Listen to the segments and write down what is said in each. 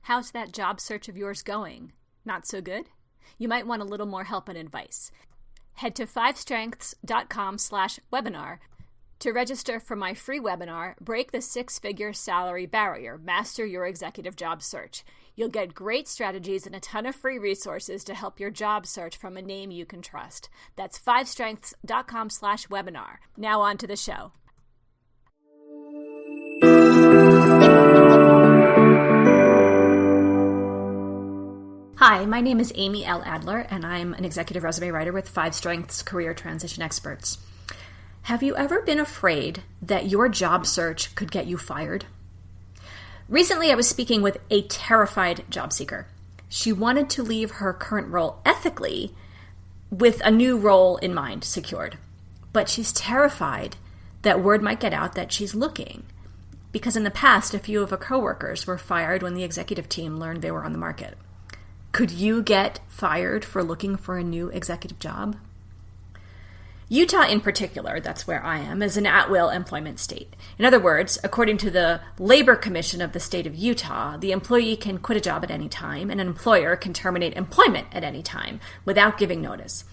How's that job search of yours going? Not so good? You might want a little more help and advice. Head to 5strengths.com/webinar to register for my free webinar, Break the Six-Figure Salary Barrier, Master Your Executive Job Search. You'll get great strategies and a ton of free resources to help your job search from a name you can trust. That's 5strengths.com/webinar. Now on to the show. Hi, my name is Amy L. Adler, and I'm an executive resume writer with 5 Strengths Career Transition Experts. Have you ever been afraid that your job search could get you fired? Recently, I was speaking with a terrified job seeker. She wanted to leave her current role ethically with a new role in mind secured. But she's terrified that word might get out that she's looking, because in the past, a few of her coworkers were fired when the executive team learned they were on the market. Could you get fired for looking for a new executive job? Utah in particular, that's where I am, is an at-will employment state. In other words, according to the Labor Commission of the state of Utah, the employee can quit a job at any time, and an employer can terminate employment at any time without giving notice.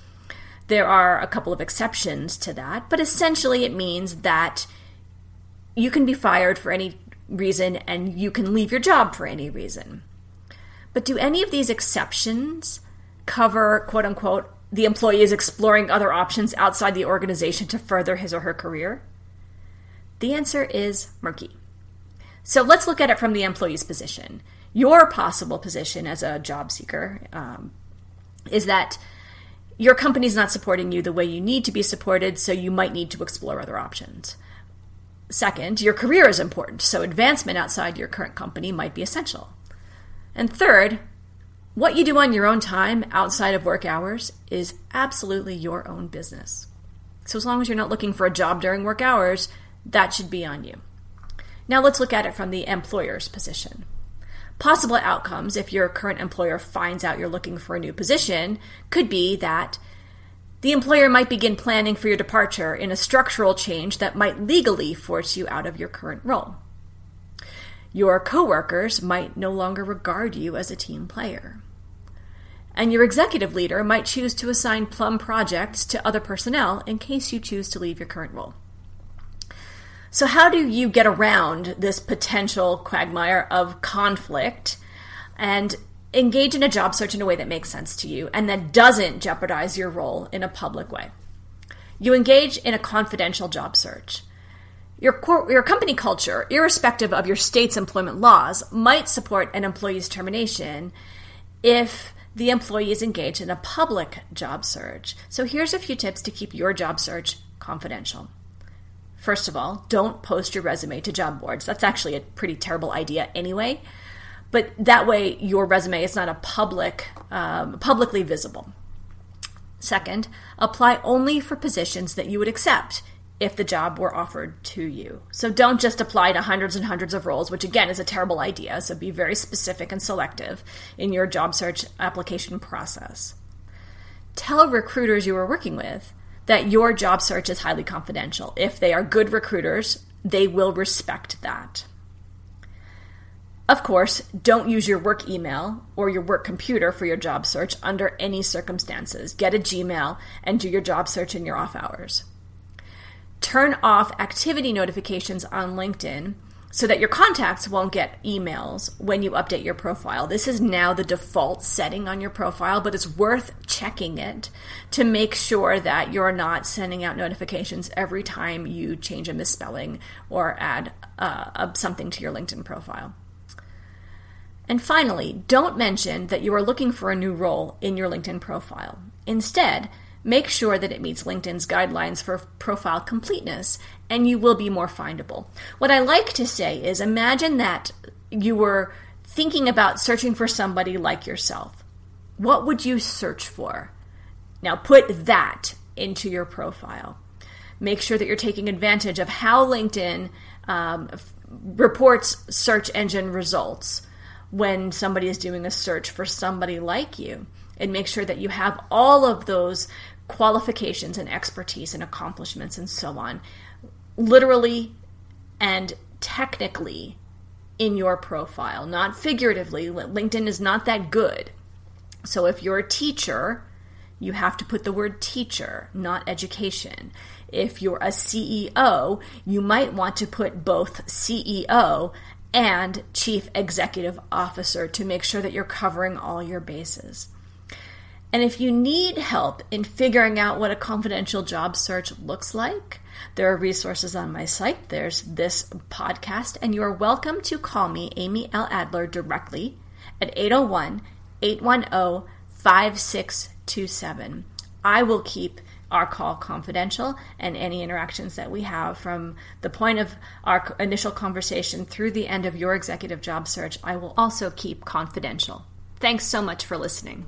There are a couple of exceptions to that, but essentially it means that you can be fired for any reason and you can leave your job for any reason. But do any of these exceptions cover, quote unquote, the employee is exploring other options outside the organization to further his or her career? The answer is murky. So let's look at it from the employee's position. Your possible position as a job seeker is that your company's not supporting you the way you need to be supported, so you might need to explore other options. Second, your career is important, so advancement outside your current company might be essential. And third, what you do on your own time outside of work hours is absolutely your own business. So as long as you're not looking for a job during work hours, that should be on you. Now let's look at it from the employer's position. Possible outcomes if your current employer finds out you're looking for a new position could be that the employer might begin planning for your departure in a structural change that might legally force you out of your current role. Your coworkers might no longer regard you as a team player. And your executive leader might choose to assign plum projects to other personnel in case you choose to leave your current role. So how do you get around this potential quagmire of conflict and engage in a job search in a way that makes sense to you and that doesn't jeopardize your role in a public way? You engage in a confidential job search. Your company culture, irrespective of your state's employment laws, might support an employee's termination if the employee is engaged in a public job search. So here's a few tips to keep your job search confidential. First of all, don't post your resume to job boards. That's actually a pretty terrible idea anyway, but that way your resume is not publicly visible. Second, apply only for positions that you would accept if the job were offered to you. So don't just apply to hundreds and hundreds of roles, which again is a terrible idea. So be very specific and selective in your job search application process. Tell recruiters you are working with that your job search is highly confidential. If they are good recruiters, they will respect that. Of course, don't use your work email or your work computer for your job search under any circumstances. Get a Gmail and do your job search in your off hours. Turn off activity notifications on LinkedIn so that your contacts won't get emails when you update your profile. This is now the default setting on your profile, but it's worth checking it to make sure that you're not sending out notifications every time you change a misspelling or add something to your LinkedIn profile. And finally, don't mention that you are looking for a new role in your LinkedIn profile. Instead, make sure that it meets LinkedIn's guidelines for profile completeness, and you will be more findable. What I like to say is imagine that you were thinking about searching for somebody like yourself. What would you search for? Now put that into your profile. Make sure that you're taking advantage of how LinkedIn reports search engine results when somebody is doing a search for somebody like you, and make sure that you have all of those qualifications and expertise and accomplishments and so on literally and technically in your profile, not figuratively. LinkedIn is not that good. So if you're a teacher, you have to put the word teacher, not education. If you're a CEO, you might want to put both CEO and Chief Executive Officer to make sure that you're covering all your bases. And if you need help in figuring out what a confidential job search looks like, there are resources on my site. There's this podcast, and you are welcome to call me, Amy L. Adler, directly at 801-810-5627. I will keep our call confidential, and any interactions that we have from the point of our initial conversation through the end of your executive job search, I will also keep confidential. Thanks so much for listening.